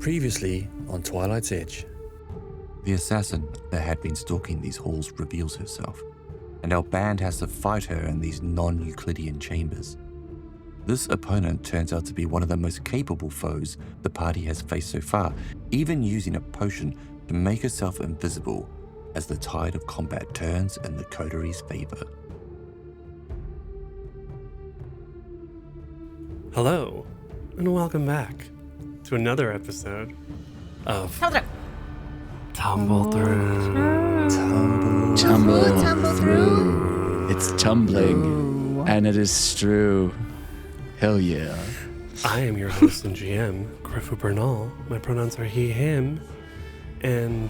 Previously on Twilight's Edge. The assassin that had been stalking these halls reveals herself, and our band has to fight her in these non-Euclidean chambers. This opponent turns out to be one of the most capable foes the party has faced so far, even using a potion to make herself invisible as the tide of combat turns in the coteries' favor. Hello, and welcome back to another episode of Tumble Through. Tumble through. It's tumbling, and it is true. Hell yeah. I am your host and GM, Griffo Bernal. My pronouns are he, him. And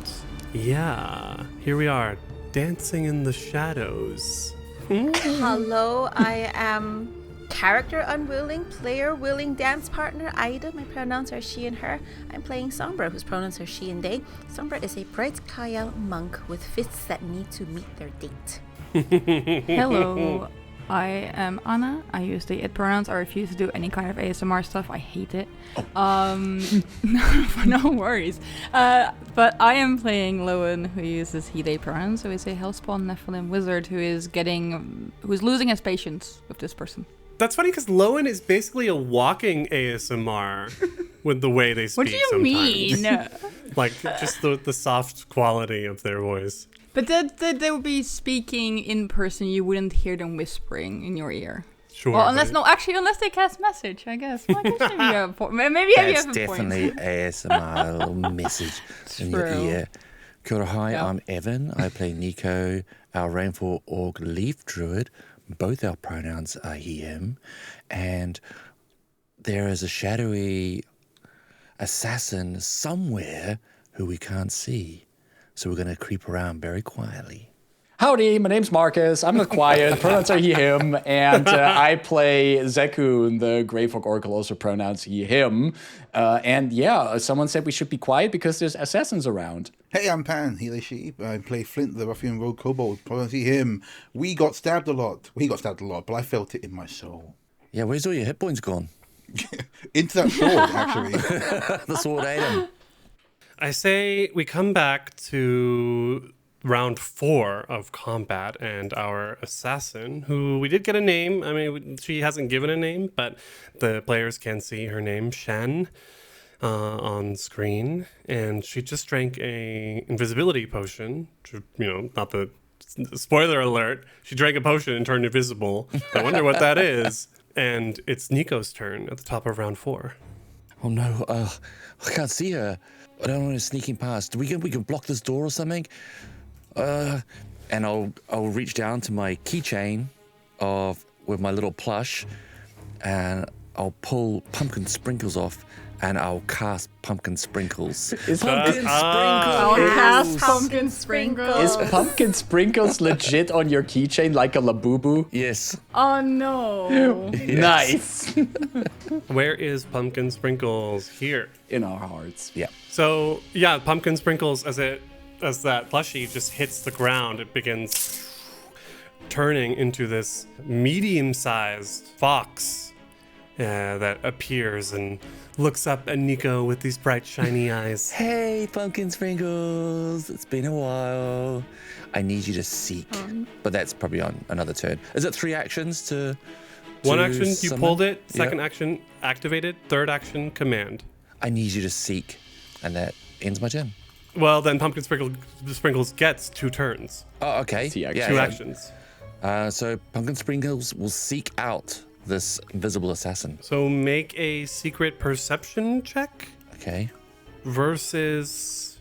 yeah, here we are, dancing in the shadows. Hello, I am character unwilling, player willing dance partner Ida. My pronouns are she and her. I'm playing Sombra, whose pronouns are she and they. Sombra is a bright Kyle monk with fists that need to meet their date. Hello, I am Anna. I use the it pronouns. I refuse to do any kind of ASMR stuff. I hate it. No worries. But I am playing Lowen, who uses he, they pronouns. So he's a Hellspawn Nephilim wizard who is losing his patience with this person. That's funny because Lowen is basically a walking ASMR with the way they speak. What do you sometimes. mean? Like just the soft quality of their voice. But they would be speaking in person. You wouldn't hear them whispering in your ear. Sure. Well, unless they cast message, I guess. Well, I guess maybe you have a point. Maybe you have a point. That's definitely ASMR, a little message in your ear. Kia ora, hi, I'm Evan. I play Nico, our Rainfall Orc Leaf Druid. Both our pronouns are he, him. And there is a shadowy assassin somewhere who we can't see. So we're going to creep around very quietly. Howdy, my name's Marcus. I'm not quiet. Pronouns are he, him. And I play Zekun, the Greyfolk Oracle, also pronouns he, him. And yeah, someone said we should be quiet because there's assassins around. Hey, I'm Pan, he, they, she. I play Flint, the ruffian rogue kobold. Probably see him. We got stabbed a lot. He got stabbed a lot, but I felt it in my soul. Yeah, where's all your hit points gone? Into that sword, actually. The sword ate him. I say we come back to round 4 of combat, and our assassin, who we did get a name. I mean, she hasn't given a name, but the players can see her name, Shen, on screen, and she just drank a invisibility potion. Not the spoiler alert. She drank a potion and turned invisible. I wonder what that is. And it's Nico's turn at the top of round 4. Oh no, I can't see her. I don't want her sneaking past. We can block this door or something. And I'll reach down to my keychain with my little plush, and I'll pull pumpkin sprinkles off, and I'll cast pumpkin sprinkles. I'll cast pumpkin sprinkles. Is pumpkin sprinkles legit on your keychain like a Labubu? Yes. Oh no. Nice. Where is pumpkin sprinkles? Here. In our hearts. Yeah. So yeah, pumpkin sprinkles, as that plushie just hits the ground, it begins turning into this medium-sized fox that appears and looks up at Nico with these bright, shiny eyes. Hey, pumpkin sprinkles. It's been a while. I need you to seek, but that's probably on another turn. Is it 3 actions to One action, you summon? pulled it. Second action, activated. Third action, command. I need you to seek, and that ends my turn. Well, then pumpkin sprinkles gets 2 turns. Oh, okay. 2 2 actions. So pumpkin sprinkles will seek out this invisible assassin. So make a secret perception check Okay. versus...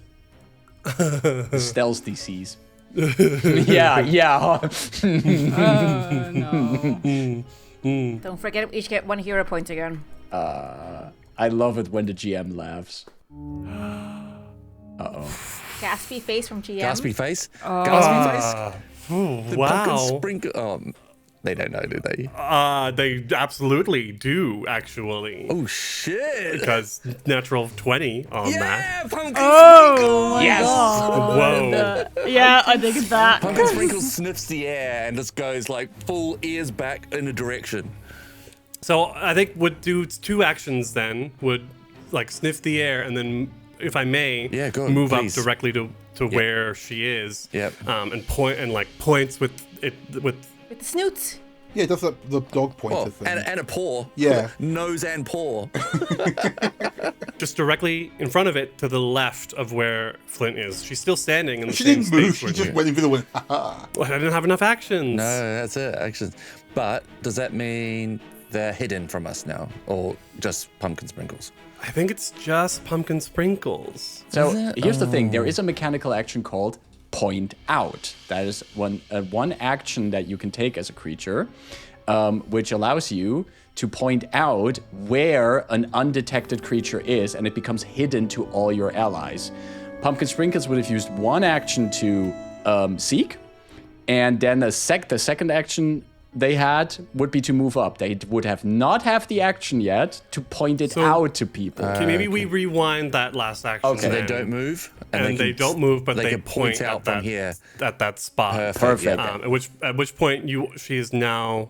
Stealth DCs. Yeah. No. Don't forget, we each get 1 hero point again. I love it when the GM laughs. Gaspy face from GM. Gaspy face. Gaspy face. The wow. pumpkin sprinkle. They don't know, do they? They absolutely do, actually. Oh, shit. Because natural 20 on that. Pumpkin Oh my Yes. god. Whoa. Yeah, I dig that. Pumpkin sprinkle sniffs the air and just goes like full ears back in a direction. So I think would do 2 actions then. Would like sniff the air and then, if I may, go, move please. up directly to where she is. Yep. And points with it with. With the snoots. Yeah, it does the dog pointer Oh, thing. and a paw. Yeah. Nose and paw. Just directly in front of it to the left of where Flint is. She's still standing in the She same didn't move. space. She where just went invisible. Ha Well, I didn't have enough actions. No, that's it. Actions. But does that mean they're hidden from us now, or just pumpkin sprinkles? I think it's just pumpkin sprinkles. So Is it? here's the thing: there is a mechanical action called point out. That is one action that you can take as a creature, which allows you to point out where an undetected creature is, and it becomes hidden to all your allies. Pumpkin Sprinkles would have used one action to seek, and then the second action they had would be to move up. They would have not have the action yet to point it out to people. Okay, maybe we rewind that last action. Okay. So they then. don't move, And they can- don't move, but they can point out at from that, here. at that spot. Perfect. At which point she is now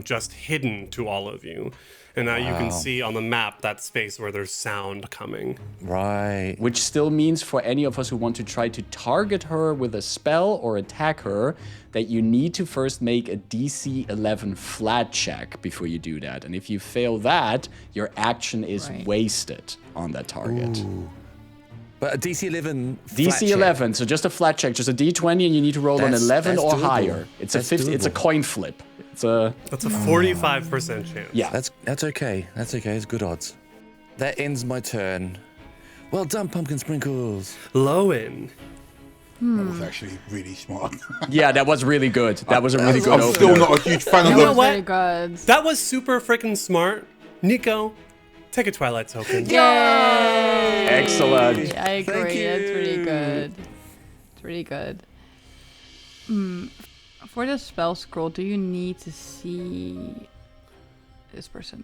just hidden to all of you, and now you can see on the map that space where there's sound coming. Right. Which still means for any of us who want to try to target her with a spell or attack her, that you need to first make a DC 11 flat check before you do that. And if you fail that, your action is wasted on that target. Ooh. But a DC 11. DC 11, so just a flat check, just a D20, and you need to roll an 11 or doable. higher. It's That's it's a doable. coin flip. It's a That's a 45% chance. yeah. That's okay. That's okay. It's good odds. That ends my turn. Well done, pumpkin sprinkles. Lowen. That was actually really smart. Yeah, that was really good. That was a really good I'm still opener. not a huge fan of You know them. what? Very good. That was super freaking smart. Nico, take a Twilight token. Yay! Excellent. I agree. Thank That's really you. good. It's really good. For the spell scroll, do you need to see this person?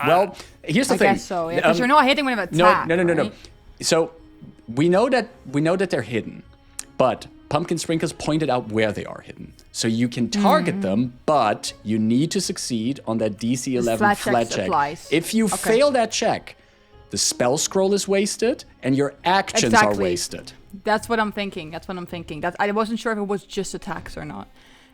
Well, here's the I thing. guess so. Yeah, because you're not hitting with an No, attack. no. right? So we know that they're hidden, but Pumpkin Sprinkles pointed out where they are hidden. So you can target them, but you need to succeed on that DC 11 flat check. applies. If you Okay. fail that check, the spell scroll is wasted and your actions are Exactly. wasted. That's what I'm thinking. I wasn't sure if it was just attacks or not.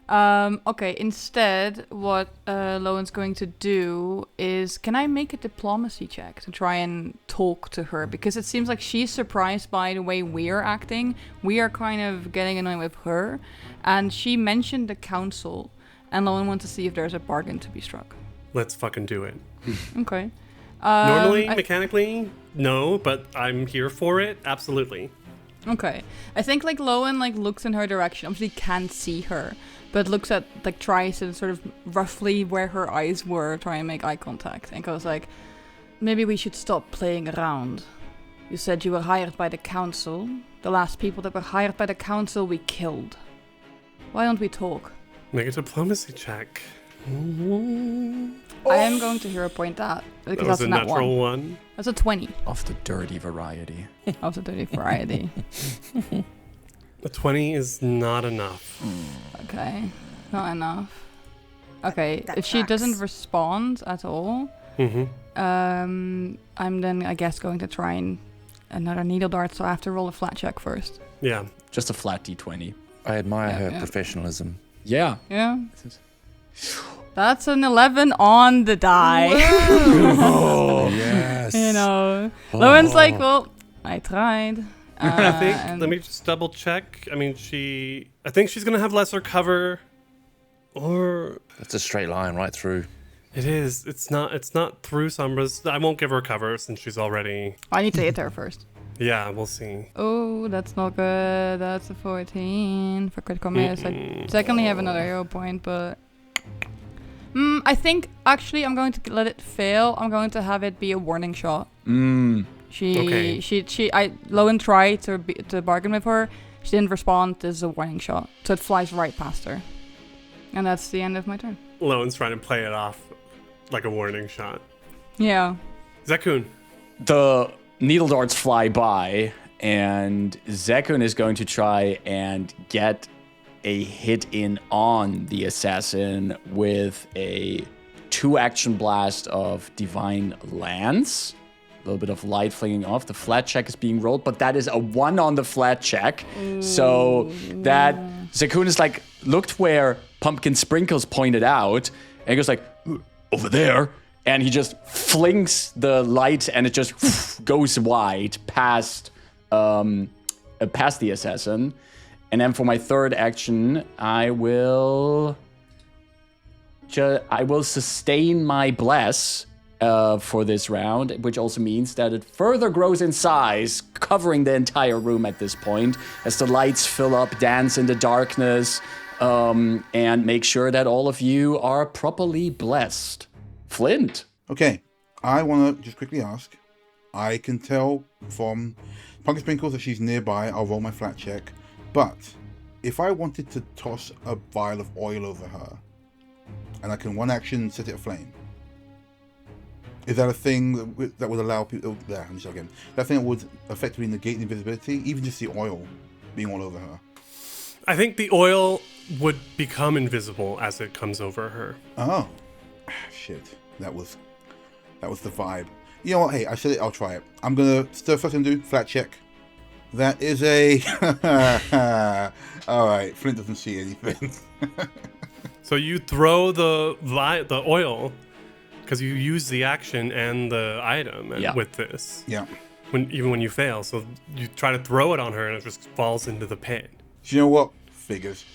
Okay, instead, what Lowen's going to do is, can I make a diplomacy check to try and talk to her? Because it seems like she's surprised by the way we're acting. We are kind of getting annoyed with her. And she mentioned the council, and Lowen wants to see if there's a bargain to be struck. Let's fucking do it. Okay. Normally, mechanically, no, but I'm here for it. Absolutely. Okay. I think like Lowen like looks in her direction. Obviously can't see her, but looks at like tries to sort of roughly where her eyes were, try and make eye contact, and goes like, maybe we should stop playing around. You said you were hired by the council. The last people that were hired by the council we killed. Why don't we talk? Make a diplomacy check. I am going to hero point that because That was that's a a nat natural one. one. That's a 20 Of the dirty variety. of the dirty variety. A 20 is not enough. Okay, not enough. Okay, That if she tracks. doesn't respond at all, I'm then I guess going to try and another needle dart. So I have to roll a flat check first. Yeah. Just a flat D20. I admire her yeah. professionalism. Yeah. Yeah, that's an 11 on the die. Oh, yes. You know, Lowen's like, well, I tried. I think, and- let me just double check. I mean, I think she's going to have lesser cover. Or That's a straight line right through. it is. It's not through Sombra's. I won't give her cover since she's already. I need to hit her first. Yeah, we'll see. Oh, that's not good. That's a 14 for critical miss. I secondly have another hero point, but I think actually I'm going to let it fail. I'm going to have it be a warning shot. Okay. Lowen tried to bargain with her. She didn't respond. This is a warning shot, so it flies right past her, and that's the end of my turn. Lowen's trying to play it off like a warning shot. Yeah. Zekun. The needle darts fly by, and Zekun is going to try and get a hit in on the assassin with a 2-action blast of Divine Lance. little bit of light flinging off. The flat check is being rolled, but that is a 1 on the flat check. So that Zekun is like, looked where Pumpkin Sprinkles pointed out, and he goes like, over there. And he just flings the light, and it just goes wide past the assassin. And then for my third action, I will sustain my bless for this round, which also means that it further grows in size, covering the entire room at this point, as the lights fill up, dance in the darkness, and make sure that all of you are properly blessed. Flint. Okay, I want to just quickly ask. I can tell from Pumpkin Sprinkles that she's nearby. I'll roll my flat check. But if I wanted to toss a vial of oil over her, and I can one action set it aflame, is that a thing that would allow people... That thing that would effectively negate the invisibility, even just the oil being all over her? I think the oil would become invisible as it comes over her. Oh. Shit. That was the vibe. You know what? Hey, I said it. I'll try it. I'm going to... First I'm going to do flat check. That is a... All right. Flint doesn't see anything. So you throw the oil, because you use the action and the item with this. Yeah. Even when you fail. So you try to throw it on her, and it just falls into the pit. Do you know what? Figures.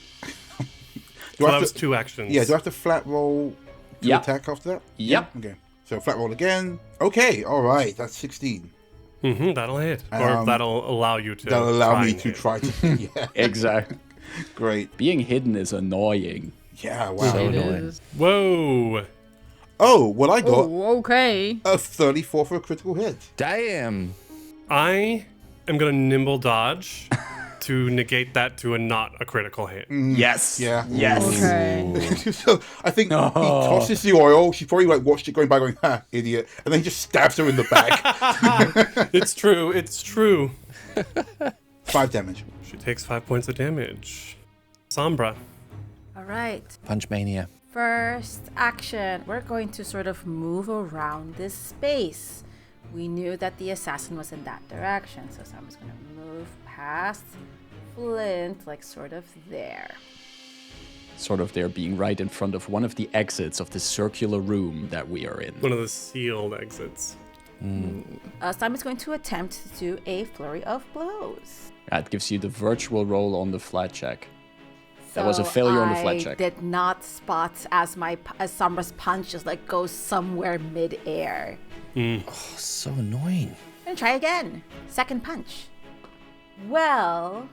So that was 2 actions. Yeah, do I have to flat roll to attack after that? Yep. Okay. So flat roll again. Okay, all right. That's 16. That'll hit. Or that'll allow you to That'll allow me to hit. try to... Yeah. Exactly. Great. Being hidden is annoying. Yeah, wow. So annoying. Whoa. Oh, well, I got Oh, okay. a 34 for a critical hit. Damn. I am going to nimble dodge to negate that to not a critical hit. Yes. Yeah. Yes. Okay. So I think he tosses the oil. She probably watched it going by going, ha, idiot. And then he just stabs her in the back. It's true. It's true. 5 damage. She takes 5 points of damage. Sombra. All right. Punch Mania. First action, we're going to sort of move around this space. We knew that the assassin was in that direction, so someone's going to move past Flint, like sort of there. Sort of there, being right in front of one of the exits of the circular room that we are in. One of the sealed exits. Simon's going to attempt to do a flurry of blows. That gives you the virtual roll on the flat check. That was a failure on the flat check. I did not spot as Sombra's punch just like goes somewhere mid-air. Oh, so annoying. And try again. Second punch. Well,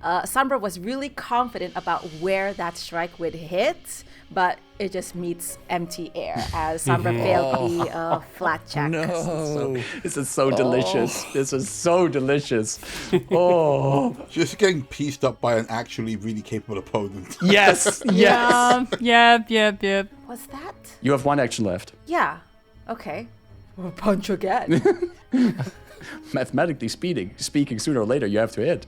Sombra was really confident about where that strike would hit, but it just meets empty air as Sombra failed the flat check. No. This is so delicious. This is so delicious. Oh. Just getting pieced up by an actually really capable opponent. Yes. Yes. Yep. What's that? You have 1 action left. Yeah. Okay. We'll punch again. Mathematically speaking, sooner or later you have to hit.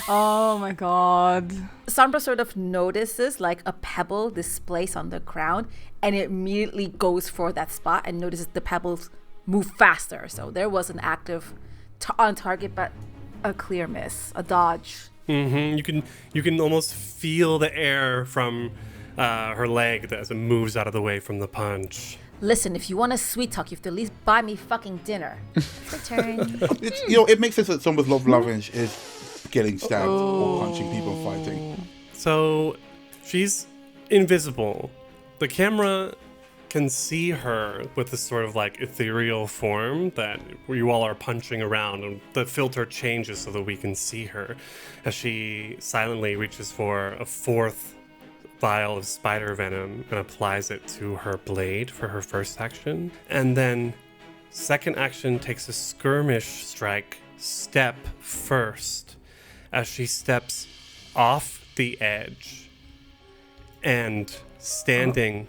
Oh my god. Sombra sort of notices like a pebble displaced on the ground, and it immediately goes for that spot and notices the pebbles move faster. So there was an active on target, but a clear miss, a dodge. You can almost feel the air from her leg as it moves out of the way from the punch. Listen, if you want a sweet talk, you have to at least buy me fucking dinner. Return. It makes sense that someone's love language is getting stabbed or punching people and fighting. So she's invisible. The camera can see her with this sort of like ethereal form that you all are punching around, and the filter changes so that we can see her as she silently reaches for a 4th vial of spider venom and applies it to her blade for her first action. And then second action takes a skirmish strike step first as she steps off the edge and standing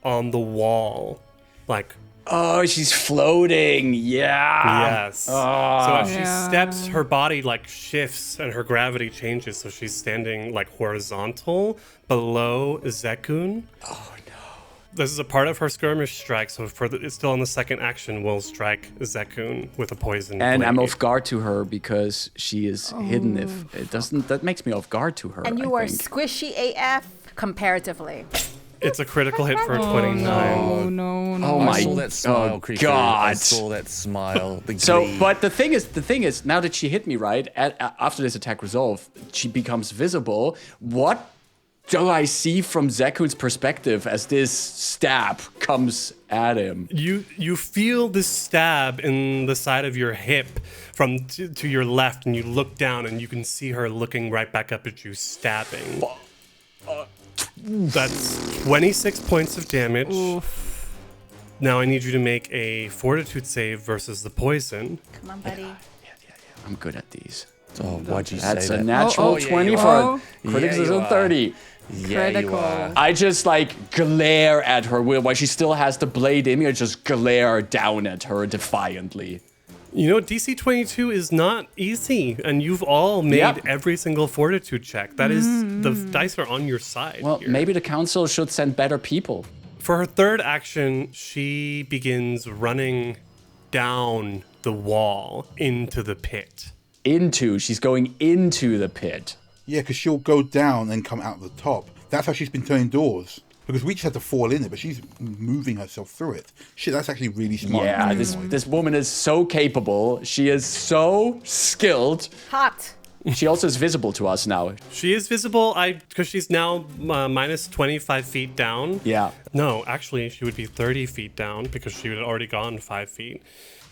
on the wall, like... Oh, she's floating. Yeah. Yes. So as she steps, her body like shifts and her gravity changes. So she's standing like horizontal below Zekun. Oh, no. This is a part of her skirmish strike, so it's still on the second action. We'll strike Zekun with a poison And blade. I'm off guard to her because she is hidden. If it doesn't, that makes me off guard to her. And you I are think. squishy AF comparatively. It's a critical hit for a 29. Oh, no. Oh I my saw that smile, oh, creature. I God. saw that smile. The So, glee. but the thing is, now that she hit me right after this attack resolve, she becomes visible. What do I see from Zekun's perspective as this stab comes at him? You feel this stab in the side of your hip from to your left, and you look down, and you can see her looking right back up at you, stabbing. That's 26 points of damage. Oof. Now I need you to make a fortitude save versus the poison. Come on, buddy. I'm good at these. Oh, why'd you That's say a that? natural Oh, yeah, 20 you for are. a critical Yeah, you of are. 30. Yeah, you Critical. are. I just like glare at her while she still has the blade in me. I just glare down at her defiantly. You know, DC 22 is not easy, and you've all made Yep. every single fortitude check. That is, the dice are on your side. Well, here. maybe the council should send better people. For her third action, she begins running down the wall into the pit. She's going into the pit. Yeah, because she'll go down and come out the top. That's how she's been turning doors. Because we just had to fall in it, but she's moving herself through it. Shit, that's actually really smart. Yeah, this woman is so capable. She is so skilled. Hot. She also is visible to us now. She is visible because she's now minus 25 feet down. Yeah. No, actually, she would be 30 feet down because she had already gone 5 feet.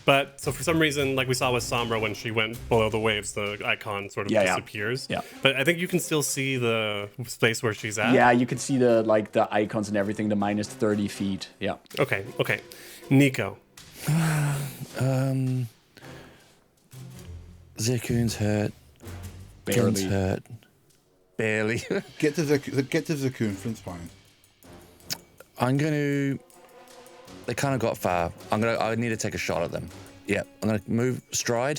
But so for some reason, like we saw with Sombra, when she went below the waves, the icon sort of disappears. Yeah. But I think you can still see the space where she's at. Yeah, you can see the icons and everything, the minus 30 feet. Yeah. Okay. Nico. Zekun's hurt. Flint's Barely. hurt. Barely. Get to Zekun, Flint's fine. I'm going to... They kind of got far. I need to take a shot at them. Yeah, I'm going to move stride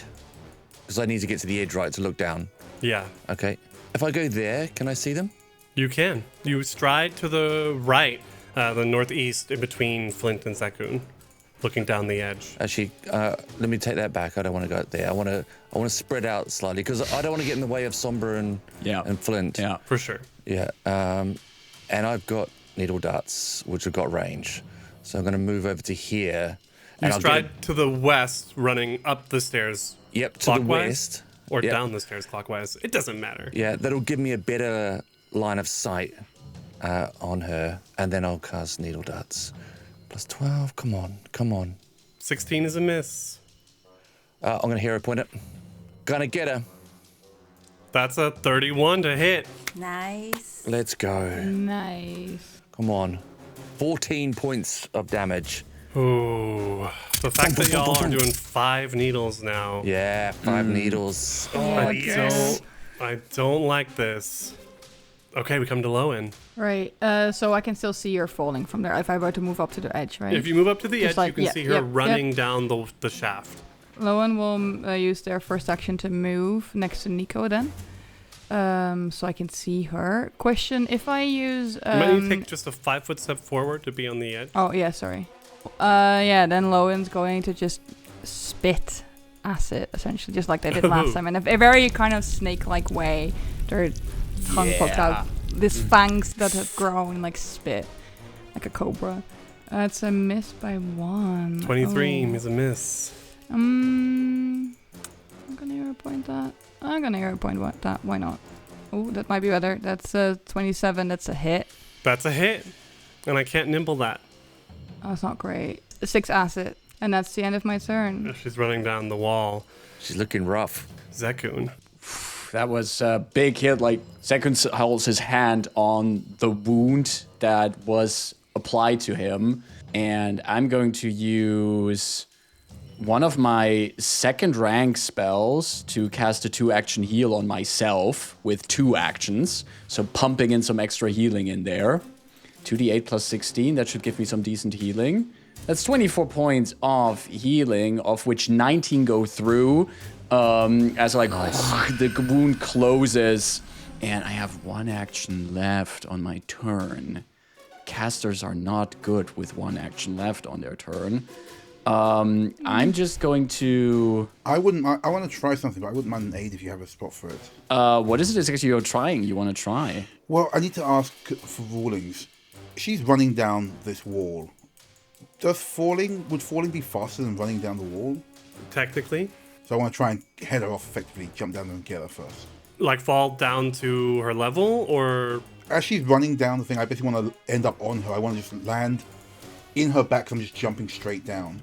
because I need to get to the edge, right, to look down. Yeah, Okay. If I go there, can I see them? you can. You stride to the right, the northeast, in between Flint and Zekun, looking down the edge. Actually, let me take that back. I don't want to go there. I want to spread out slightly because I don't want to get in the way of Sombra and Flint. Yeah. For sure. Yeah. And I've got needle darts, which have got range. So I'm going to move over to here. You and I'll stride get to the west, running up the stairs. Yep, to the clockwise, west. or Yep. down the stairs clockwise. It doesn't matter. Yeah, that'll give me a better line of sight on her. And then I'll cast needle darts. Plus 12. Come on. 16 is a miss. I'm going to hero point it. Gonna get her. That's a 31 to hit. Nice. Let's go. Nice. Come on. 14 points of damage. Ooh. The fact that y'all are doing 5 needles now. Yeah, 5 needles. I don't like this. Okay, we come to Lowen. Right. So I can still see her falling from there if I were to move up to the edge, right? If you move up to the Just edge, like- you can yeah, see her yep, running yep. down the shaft. Lowen will use their first action to move next to Nico then. So I can see her. Question, if I use... You might need to take just a 5-foot step forward to be on the edge. Oh, yeah, sorry. Yeah, then Lowen's going to just spit acid, essentially, just like they did last time. In a very kind of snake-like way. Their tongue poked out. These fangs that have grown like spit. Like a cobra. It's a miss by 1. 23 Oh. is a miss. I'm gonna hero point that. Why not? Oh, that might be better. That's a 27. That's a hit. That's a hit. And I can't nimble that. Oh, that's not great. 6 acid. And that's the end of my turn. She's running down the wall. She's looking rough. Zekun. That was a big hit. Like, Zekun holds his hand on the wound that was applied to him. And I'm going to use one of my second rank spells to cast a 2-action heal on myself with 2 actions. So pumping in some extra healing in there. 2d8 plus 16. That should give me some decent healing. That's 24 points of healing, of which 19 go through. As like the wound closes, and I have 1 action left on my turn. casters are not good with one action left on their turn. I'm just going to... I want to try something, but I wouldn't mind an aid if you have a spot for it. What is it exactly you're trying? You want to try? Well, I need to ask for rulings. She's running down this wall. Would falling be faster than running down the wall? Technically. So I want to try and head her off effectively, jump down there and get her first. Like fall down to her level, or... As she's running down the thing, I basically want to end up on her. I want to just land in her back, so I'm just jumping straight down.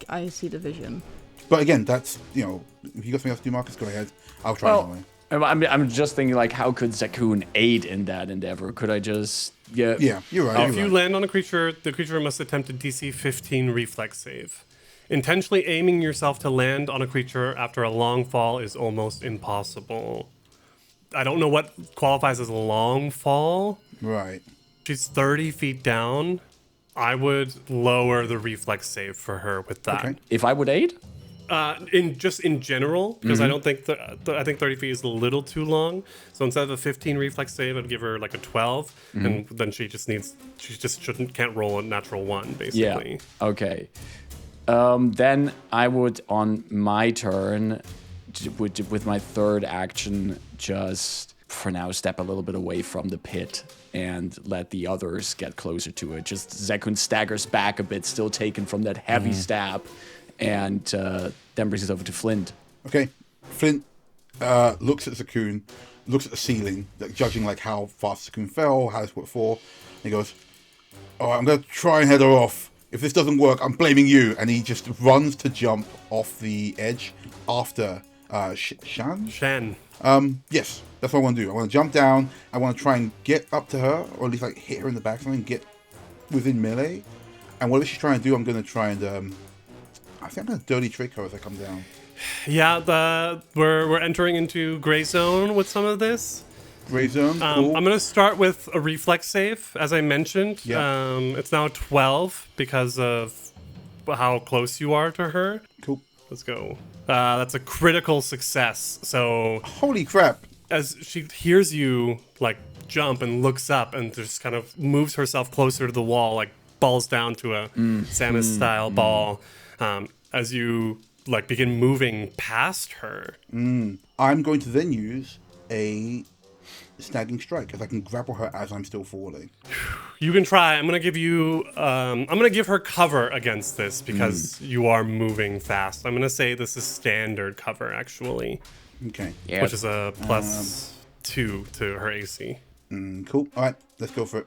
I see the vision. But again, that's, if you got something else to do, Marcus, go ahead. I'll try anyway. I'm just thinking, like, how could Zakoon aid in that endeavor? Could I just... Yeah, you're right. If you land on a creature, the creature must attempt a DC 15 reflex save. Intentionally aiming yourself to land on a creature after a long fall is almost impossible. I don't know what qualifies as a long fall. Right. She's 30 feet down. I would lower the reflex save for her with that. Okay. If I would aid? In general, because I don't think I think 30 feet is a little too long. So instead of a 15 reflex save, I'd give her like a 12, and then she can't roll a natural 1 basically. Yeah. Okay. Then I would, on my turn, with my third action, just for now step a little bit away from the pit and let the others get closer to it. Just Zakoon staggers back a bit, still taken from that heavy stab, and then brings it over to Flint. Okay. Flint looks at Zakoon, looks at the ceiling, judging like how fast Zakoon fell, how it's what for. And he goes, "All right, I'm going to try and head her off. If this doesn't work, I'm blaming you." And he just runs to jump off the edge after Shan. Yes, that's what I want to do. I want to jump down. I want to try and get up to her, or at least like hit her in the back, something, get within melee. And whatever she's trying to do, I'm going to try and I think I'm going to dirty trick her as I come down. Yeah, we're entering into gray zone with some of this. Gray zone. Cool. I'm going to start with a reflex save, as I mentioned. Yeah. It's now 12 because of how close you are to her. Cool. Let's go. That's a critical success. So Holy crap. as she hears you like jump and looks up and just kind of moves herself closer to the wall, like balls down to a Samus style ball, as you like begin moving past her. I'm going to then use a snagging strike, as I can grapple her as I'm still falling. You can try. I'm gonna give you. I'm gonna give her cover against this because you are moving fast. I'm gonna say this is standard cover actually, Okay. Yeah. which is a +2 to her AC. Cool. All right, let's go for it.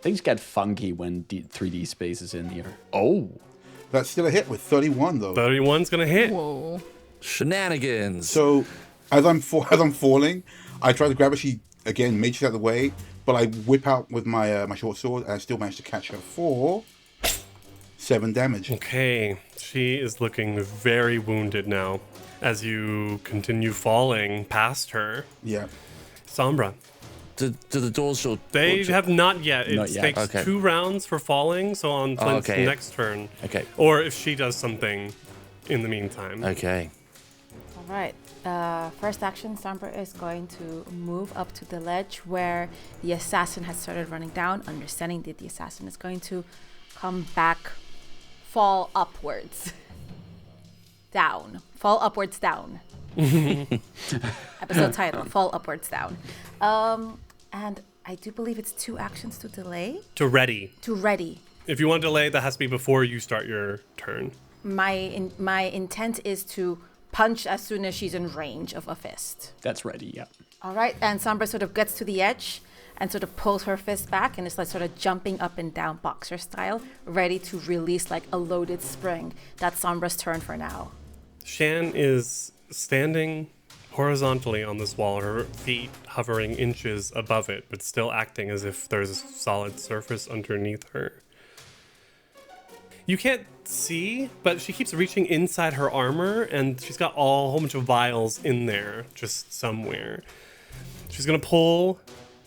Things get funky when 3D space is in here. Oh. That's still a hit with 31 though. 31's gonna hit. Whoa. Shenanigans. So as I'm falling, I try to grab her. She again makes it out of the way, but I whip out with my my short sword, and I still manage to catch her for 7 damage. Okay, she is looking very wounded now as you continue falling past her. Yeah. Sombra. Do the doors show? They have not yet. It Not yet. takes Okay. 2 rounds for falling, so on Flint's okay. next turn. Okay. Or if she does something in the meantime. Okay. All right. First action, Sombra is going to move up to the ledge where the assassin has started running down, understanding that the assassin is going to come back, fall upwards. Down. Fall upwards down. Episode title, Fall Upwards Down. And I do believe it's 2 actions to delay. To ready. To ready. If you want to delay, that has to be before you start your turn. My intent is to punch as soon as she's in range of a fist. That's ready, yeah. All right, and Sombra sort of gets to the edge and sort of pulls her fist back and is like sort of jumping up and down boxer style, ready to release like a loaded spring. That's Sombra's turn for now. Shan is standing horizontally on this wall, her feet hovering inches above it, but still acting as if there's a solid surface underneath her. You can't see, but she keeps reaching inside her armor, and she's got a whole bunch of vials in there, just somewhere. She's gonna pull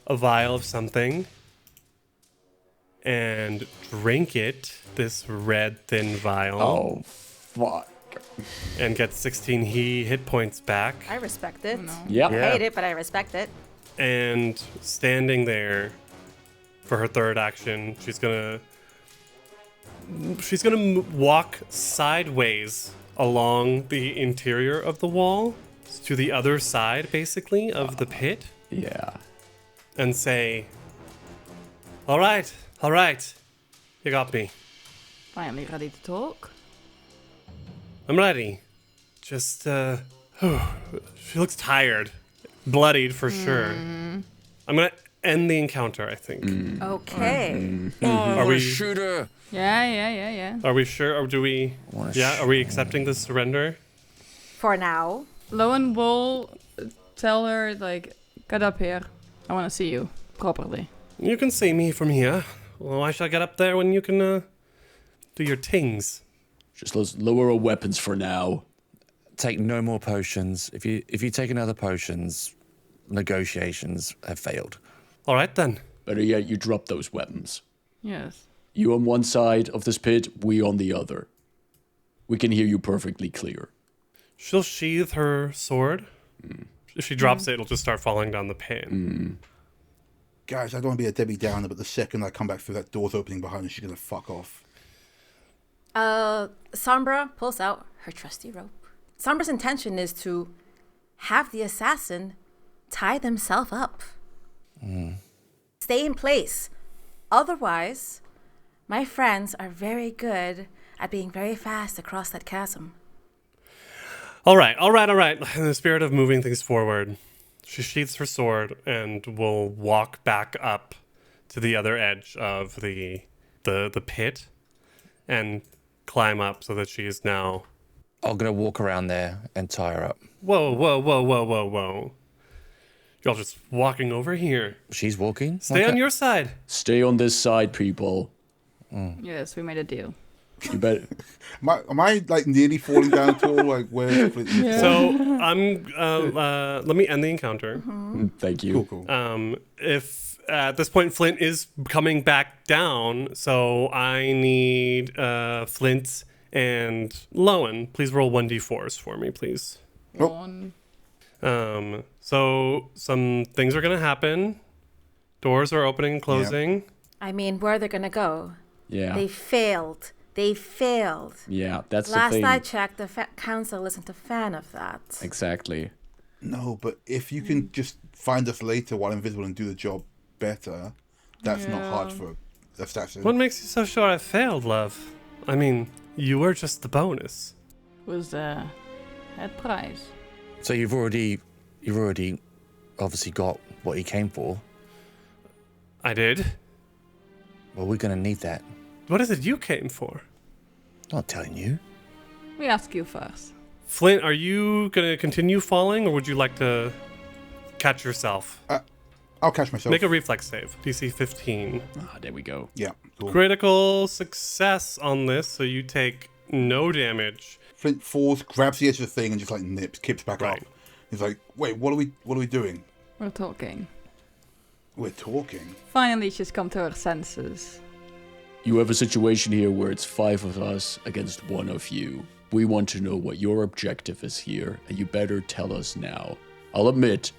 a vial of something and drink it, this red thin vial. Oh, fuck. And get 16 hit points back. I respect it. Yep. I hate it, but I respect it. And standing there for her third action, she's gonna walk sideways along the interior of the wall to the other side, basically, of the pit, Yeah. and say, all right, you got me. Finally ready to talk. I'm ready. Just, she looks tired. Bloodied for sure. I'm gonna end the encounter, I think. Okay. Are we Shooter. Yeah. Are we sure? Or do we? Yeah. Are we accepting the surrender? For now. Lowen will tell her, like, get up here. I want to see you properly. You can see me from here. Well, why should I get up there when you can do your tings? Just let's lower our weapons for now. Take no more potions. If you take another potions, negotiations have failed. All right then. Better yet, you drop those weapons. Yes. You on one side of this pit, we on the other. We can hear you perfectly clear. She'll sheathe her sword. If she drops it, it'll just start falling down the pit. Guys, I don't want to be a Debbie Downer, but the second I come back through that door's opening behind her, she's going to fuck off. Sombra pulls out her trusty rope. Sombra's intention is to have the assassin tie themselves up. Stay in place. Otherwise, my friends are very good at being very fast across that chasm. All right. In the spirit of moving things forward, she sheaths her sword and will walk back up to the other edge of the pit and climb up so that she is now... I'm gonna walk around there and tie her up. Whoa. Y'all just walking over here. She's walking. Stay on your side. Stay on this side, people. Yes, we made a deal. You bet. Am I like nearly falling down at all? Like, where's Flint? So I'm. Let me end the encounter. Thank you. Cool. If at this point Flint is coming back down, so I need Flint and Lowen. Please roll 1d4s for me, please. Oh. One. So some things are gonna happen. Doors are opening and closing. I mean, where are they going to go? Yeah. They failed. Yeah, that's the Last thing. I checked, the council isn't a fan of that. Exactly. No, but if you can just find us later while invisible and do the job better, that's not hard for assassin. What makes you so sure I failed, love? I mean, you were just the bonus. Was the head prize. So you've already obviously got what he came for. I did. Well, we're gonna need that. What is it you came for? Not telling you. We ask you first. Flint, are you going to continue falling, or would you like to catch yourself? I'll catch myself. Make a reflex save. DC 15. Ah, there we go. Yeah. Cool. Critical success on this, so you take no damage. Flint falls, grabs the edge of the thing, and just like kicks back Right. up. He's like, "Wait, what are we doing? We're talking. We're talking." Finally, she's come to her senses. You have a situation here where it's 5 of us against 1 of you. We want to know what your objective is here, and you better tell us now. I'll admit,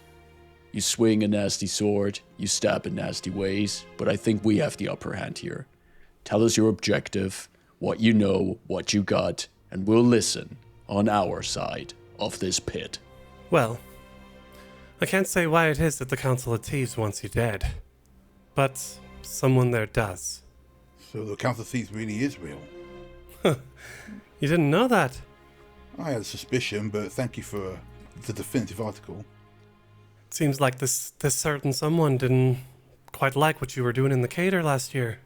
you swing a nasty sword, you stab in nasty ways, but I think we have the upper hand here. Tell us your objective, what you know, what you got, and we'll listen on our side of this pit. Well, I can't say why it is that the Council of Thieves wants you dead, but someone there does. So the Council of Thieves really is real. You didn't know that? I had a suspicion, but thank you for the definitive article. It seems like this certain someone didn't quite like what you were doing in the cater last year.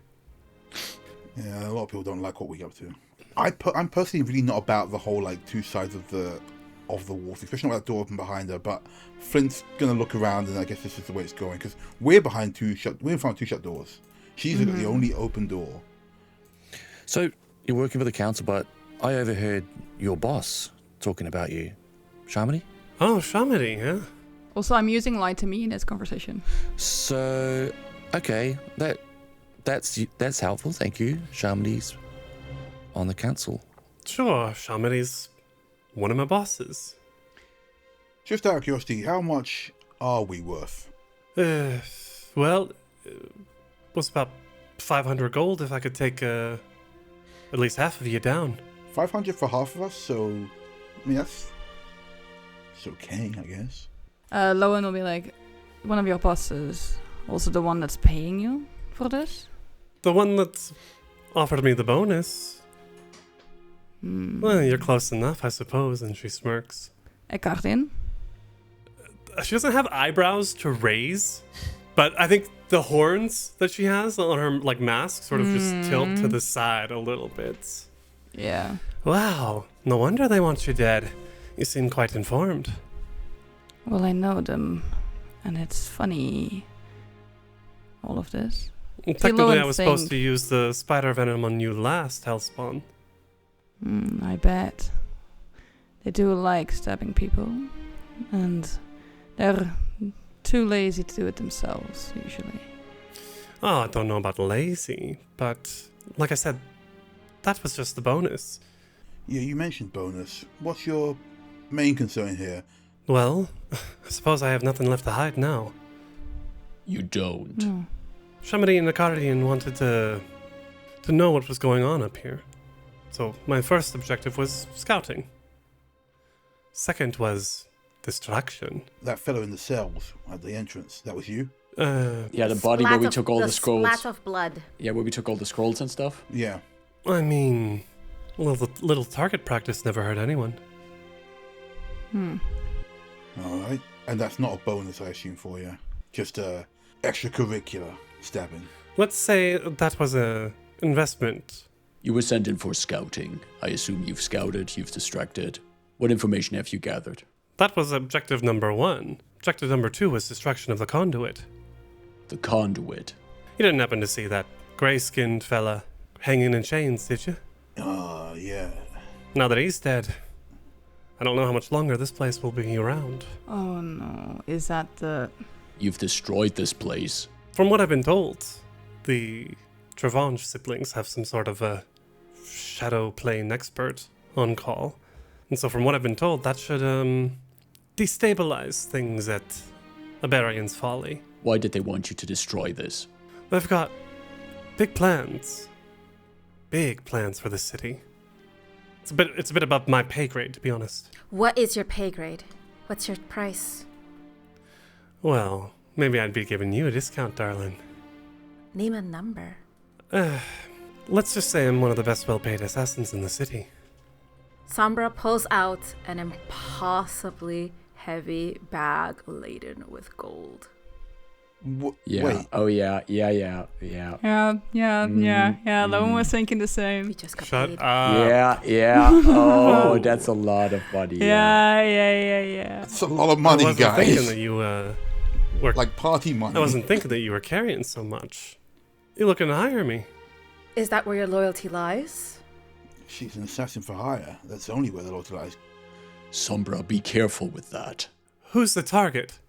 Yeah, a lot of people don't like what we get up to. I'm personally really not about the whole like two sides of the wall, especially not with that door open behind her. But Flint's gonna look around, and I guess this is the way it's going because we're in front of 2 shut doors. She's the only open door. So you're working for the council, but I overheard your boss talking about you. Shamini? Oh, Shamini, yeah. Also, I'm using lie to me in this conversation. So, okay, that's helpful. Thank you. Shamini's on the council. Sure, Shamini's one of my bosses. Just out of curiosity, how much are we worth? Well, was about 500 gold if I could take at least half of you down. 500 for half of us, so I mean that's it's okay, I guess. Lowen will be like, one of your bosses, also the one that's paying you for this? The one that offered me the bonus. Well, you're close enough, I suppose, and she smirks. Guardian? She doesn't have eyebrows to raise, but I think the horns that she has on her like mask sort of just tilt to the side a little bit. Yeah. Wow, no wonder they want you dead. You seem quite informed. Well, I know them, and it's funny, all of this. Technically, I was supposed to use the spider venom on you last, Hellspawn. I bet. They do like stabbing people, and they're too lazy to do it themselves, usually. Oh, I don't know about lazy, but like I said, that was just the bonus. Yeah, you mentioned bonus. What's your main concern here? Well, I suppose I have nothing left to hide now. You don't. No. Shamadi and the Guardian wanted to know what was going on up here. So my first objective was scouting. Second was distraction. That fellow in the cells at the entrance, that was you? Yeah, the body where we took all the scrolls. Splat of blood. Yeah, where we took all the scrolls and stuff. Yeah. I mean, little target practice never hurt anyone. Alright. And that's not a bonus, I assume, for you. Just a extracurricular stabbing. Let's say that was a investment. You were sent in for scouting. I assume you've scouted, you've distracted. What information have you gathered? That was objective number 1. Objective number 2 was distraction of the conduit. The conduit. You didn't happen to see that gray-skinned fella hanging in chains, did you? Yeah. Now that he's dead, I don't know how much longer this place will be around. Oh no, is that the... You've destroyed this place. From what I've been told, the Travange siblings have some sort of a shadow plane expert on call. And so from what I've been told, that should destabilize things at Aberian's Folly. Why did they want you to destroy this? They've got big plans. Big plans for the city. It's a bit above my pay grade, to be honest. What is your pay grade? What's your price? Well, maybe I'd be giving you a discount, darling. Name a number. Let's just say I'm one of the best well-paid assassins in the city. Sombra pulls out an impossibly heavy bag laden with gold. Yeah. Wait. Oh, yeah. Yeah. Lowen was thinking the same. We just got Shut paid. up. Yeah. Oh, that's a lot of money. Yeah. That's a lot of money, I wasn't thinking guys. that you were... Like party money. I wasn't thinking that you were carrying so much. You're looking to hire me. Is that where your loyalty lies? She's an assassin for hire. That's only where the loyalty lies. Sombra, be careful with that. Who's the target?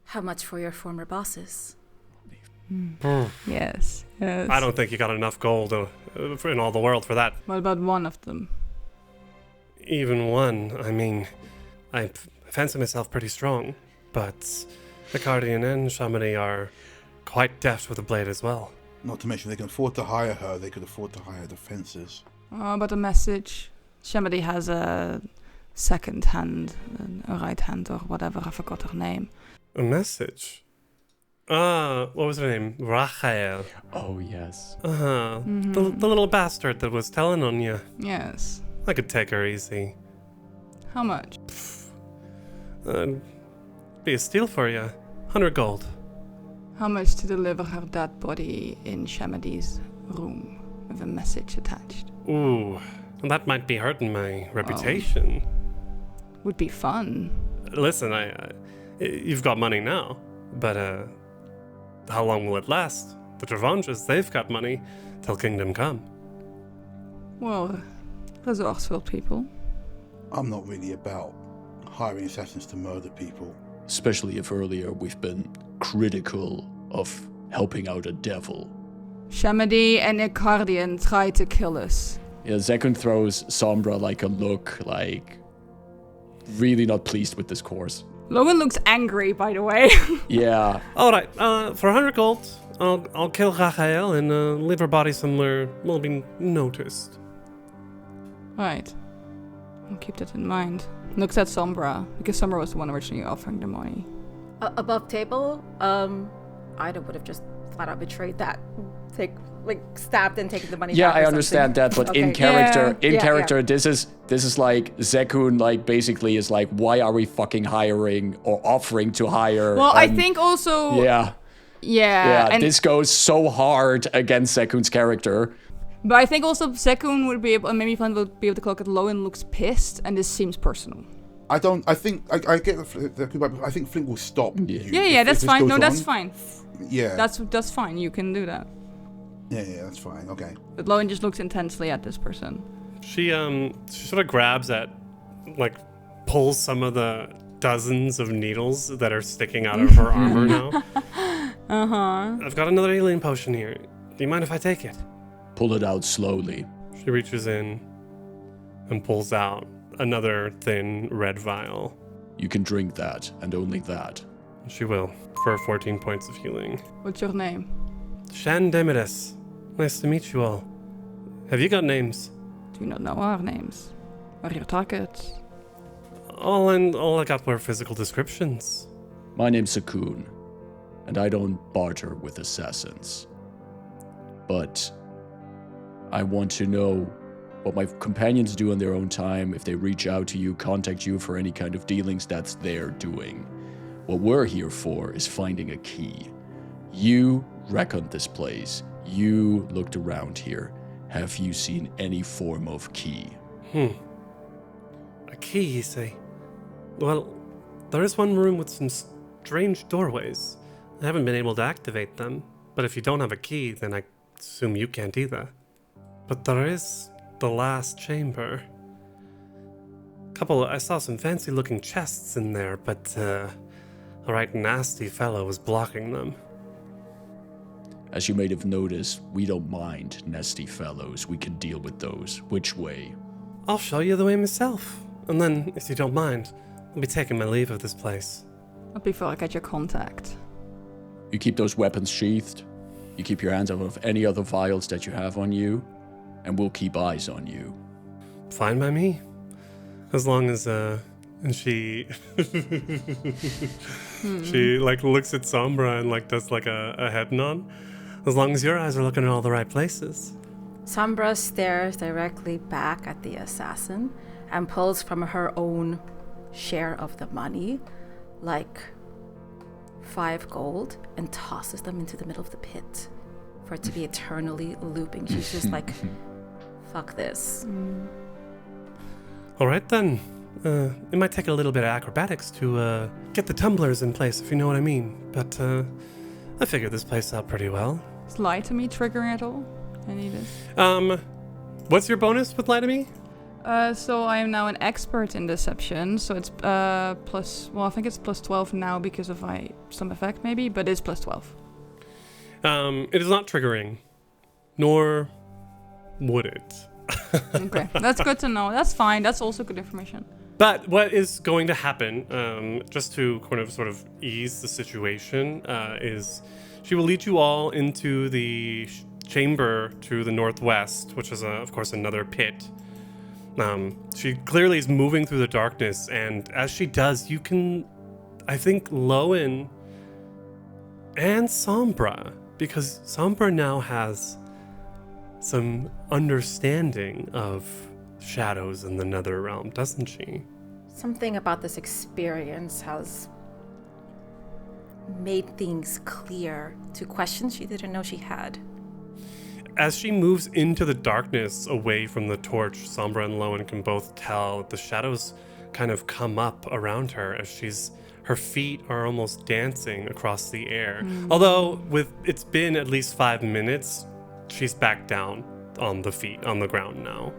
How much for your former bosses? Yes. I don't think you got enough gold in all the world for that. What about one of them? Even one. I mean, I fancy myself pretty strong, but the Guardian and Shamani are quite deft with a blade as well. Not to mention, if they can afford to hire her, they could afford to hire defenses. But a message. Shamadi has a second hand, a right hand or whatever, I forgot her name. A message? What was her name? Rachel. Oh, yes. The little bastard that was telling on you. Yes. I could take her easy. How much? Be a steal for you. 100 gold. How much to deliver her dead body in Shamadi's room with a message attached? Ooh, that might be hurting my reputation. Would be fun. Listen, you've got money now, but how long will it last? The Travanges, they've got money till Kingdom Come. Well, resourceful people. I'm not really about hiring assassins to murder people. Especially if earlier we've been critical of helping out a devil. Shamadi and Icardian try to kill us. Yeah, Zekun throws Sombra like a look, like really not pleased with this course. Logan looks angry, by the way. Yeah. All right, for 100 gold, I'll kill Rachael and leave her body somewhere will be noticed. Right. I'll keep that in mind. Looks at Sombra, because Sombra was the one originally offering the money. Above table, Ida would have just flat out betrayed that. Stabbed and taken the money Yeah, back or I understand something. that, but Okay. in character, Yeah. this is like Zekun, like basically is like, why are we fucking hiring or offering to hire? Well, I think also... Yeah, and this goes so hard against Zekun's character. But I think also Zekun would be able, and maybe Flint would be able to look at Lowen looks pissed, and this seems personal. I think I get the I think Flint will stop you. Yeah, if that's this fine. goes No, that's on. fine. Yeah. That's fine. You can do that. Yeah, that's fine. Okay. But Lowen just looks intensely at this person. She sort of grabs at, like, pulls some of the dozens of needles that are sticking out of her armor now. I've got another healing potion here. Do you mind if I take it? Pull it out slowly. She reaches in and pulls out another thin red vial. You can drink that, and only that. She will, for 14 points of healing. What's your name? Sian Daemodus. Nice to meet you all. Have you got names? Do you not know our names? Or your targets? All I got were physical descriptions. My name's Zekun, and I don't barter with assassins. But I want to know what my companions do on their own time. If they reach out to you, contact you for any kind of dealings, that's their doing. What we're here for is finding a key. You reckoned this place. You looked around here. Have you seen any form of key? A key, you say? Well, there is one room with some strange doorways. I haven't been able to activate them, but if you don't have a key, then I assume you can't either. But there is the last chamber. I saw some fancy looking chests in there, but a right nasty fellow was blocking them. As you may have noticed, we don't mind nasty fellows. We can deal with those. Which way? I'll show you the way myself. And then, if you don't mind, I'll be taking my leave of this place. Not before I get your contact. You keep those weapons sheathed. You keep your hands out of any other vials that you have on you. And we'll keep eyes on you. Fine by me. As long as, and she... She, like, looks at Sombra and, like, does, like, a head nod. As long as your eyes are looking in all the right places. Sombra stares directly back at the assassin and pulls from her own share of the money, like 5 gold, and tosses them into the middle of the pit for it to be eternally looping. She's just like, fuck this. All right, then. It might take a little bit of acrobatics to get the tumblers in place, if you know what I mean. But I figured this place out pretty well. Is lie to me triggering at all? I need this. What's your bonus with lie to me? So I am now an expert in deception. So it's plus. Well, I think it's plus 12 now because of some effect maybe, but it's plus 12. It is not triggering, nor would it. Okay, that's good to know. That's fine. That's also good information. But what is going to happen, just to kind of sort of ease the situation, is she will lead you all into the chamber to the northwest, which is, of course, another pit. She clearly is moving through the darkness, and as she does, you can, I think, Lowen and Sombra, because Sombra now has some understanding of shadows in the nether realm, doesn't she? Something about this experience has made things clear to questions she didn't know she had. As she moves into the darkness away from the torch, Sombra and Lowen can both tell the shadows kind of come up around her as her feet are almost dancing across the air. Although it's been at least 5 minutes, she's back down on the ground now.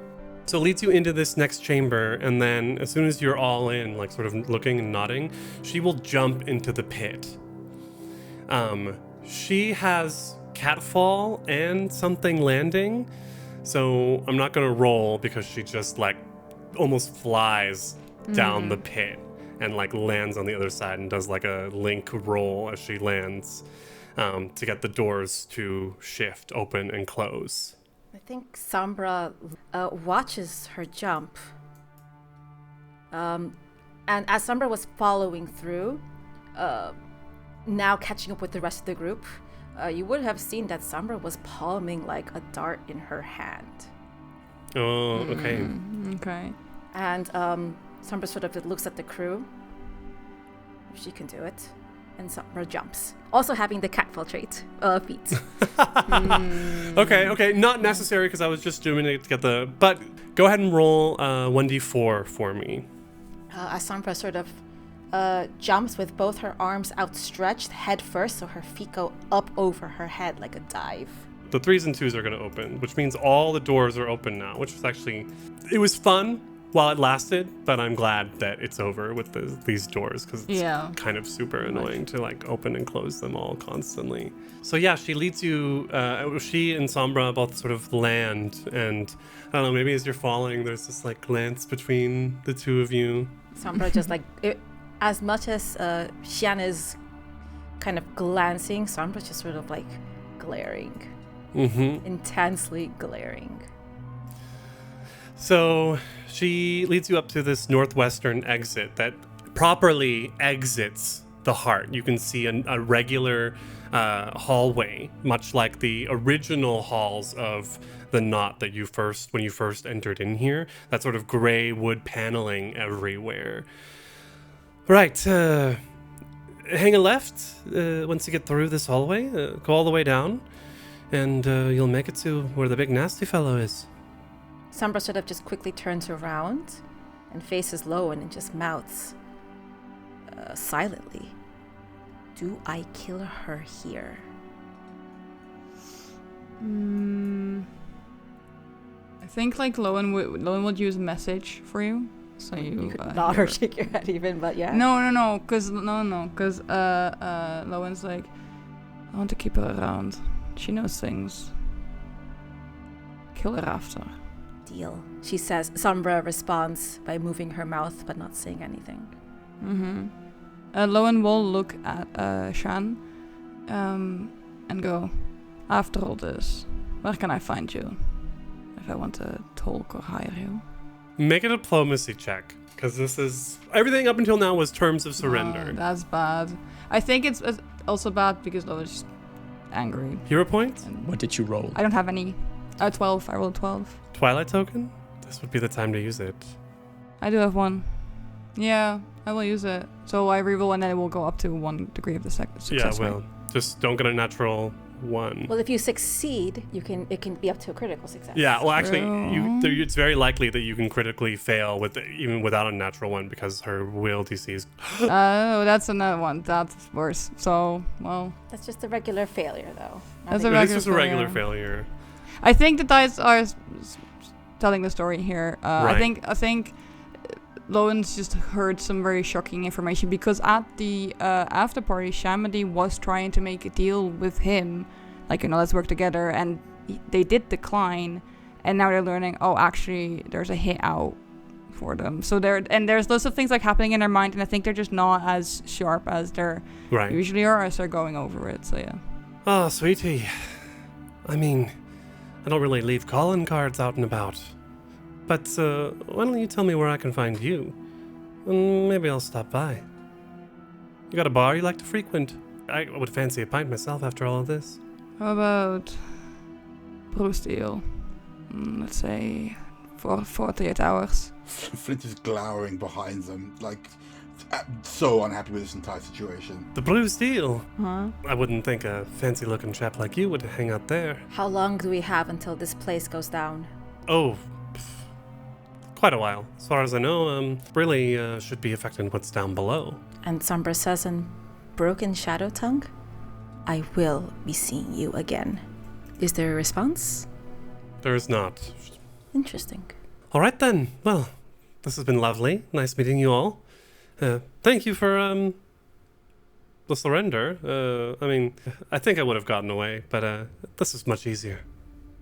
So it leads you into this next chamber, and then as soon as you're all in, like sort of looking and nodding, she will jump into the pit. She has catfall and something landing, so I'm not gonna roll because she just like almost flies down the pit and like lands on the other side and does like a link roll as she lands to get the doors to shift, open, and close. I think Sombra watches her jump. And as Sombra was following through, now catching up with the rest of the group, you would have seen that Sombra was palming like a dart in her hand. Oh, okay. Okay. And Sombra sort of looks at the crew, if she can do it, and Sombra jumps. Also having the catfall trait, feet. Okay. Not necessary because I was just doing it to get the... But go ahead and roll 1d4 for me. As Sombra sort of jumps with both her arms outstretched head first, so her feet go up over her head like a dive. The 3s and 2s are going to open, which means all the doors are open now, which was actually... It was fun while it lasted, but I'm glad that it's over with these doors because it's kind of super annoying to like open and close them all constantly. So yeah, she leads you, she and Sombra both sort of land, and I don't know, maybe as you're falling, there's this like glance between the two of you. Sombra just like, as much as Sian is kind of glancing, Sombra's just sort of like glaring. Intensely glaring. So she leads you up to this northwestern exit that properly exits the heart. You can see a regular hallway, much like the original halls of the knot that when you first entered in here. That sort of gray wood paneling everywhere. Right, hang a left once you get through this hallway. Go all the way down, and you'll make it to where the big nasty fellow is. Sombra sort of just quickly turns around and faces Lowen and just mouths silently, "Do I kill her here?" I think like Lowen would use message for you. So you could nod or shake your head even, but yeah. No, because Lowen's like, I want to keep her around. She knows things. Kill her after. Deal, she says. Sombra responds by moving her mouth but not saying anything. Lowen will look at Shan and go, after all this, where can I find you if I want to talk or hire you? Make a diplomacy check, because this is... Everything up until now was terms of surrender. Oh, that's bad. I think it's also bad because Lowen's just angry. Hero points? What did you roll? I don't have any. 12. I rolled 12. Twilight token? This would be the time to use it. I do have one. Yeah, I will use it. So I reroll and then it will go up to 1 degree of the success. Yeah, well, rate. just don't get a natural 1. Well, if you succeed, it can be up to a critical success. Yeah, well, actually, it's very likely that you can critically fail even without a natural 1 because her will DC is... Oh, that's another one. That's worse. So, well... That's just a regular failure, though. That's just a regular failure. I think the dice are telling the story here. Right. I think Lowen's just heard some very shocking information because at the after party, Shamadi was trying to make a deal with him, like, let's work together, and they did decline, and now they're learning, oh, actually, there's a hit out for them. So there's lots of things like happening in their mind, and I think they're just not as sharp as they usually are as they're going over it. So yeah. Oh, sweetie. I mean, I don't really leave calling cards out and about. But why don't you tell me where I can find you? And maybe I'll stop by. You got a bar you like to frequent? I would fancy a pint myself after all of this. How about brew steel? Let's say for 48 hours. Flint is glowering behind them, like so unhappy with this entire situation. The blue steel? Huh? I wouldn't think a fancy-looking chap like you would hang out there. How long do we have until this place goes down? Oh, quite a while. As far as I know, really should be affecting what's down below. And Sombra says in broken shadow tongue, "I will be seeing you again." Is there a response? There is not. Interesting. All right then. Well, this has been lovely. Nice meeting you all. Thank you for the surrender. I mean, I think I would have gotten away, but this is much easier.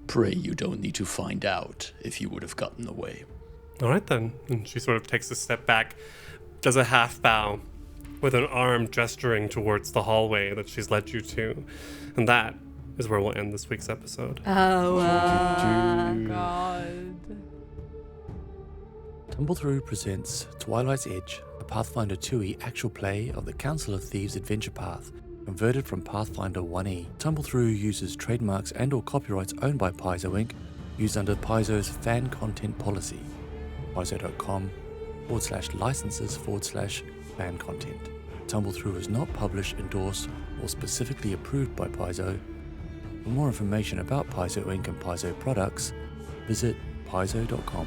Pray you don't need to find out if you would have gotten away. All right then. And she sort of takes a step back, does a half bow with an arm gesturing towards the hallway that she's led you to. And that is where we'll end this week's episode. Oh, God. Tumble Through presents Twilight's Edge, a Pathfinder 2e actual play of the Council of Thieves adventure path, converted from Pathfinder 1e. Tumble Through uses trademarks and or copyrights owned by Paizo Inc., used under Paizo's fan content policy. Paizo.com/licenses/fan content. Tumble Through is not published, endorsed, or specifically approved by Paizo. For more information about Paizo Inc. and Paizo products, visit paizo.com.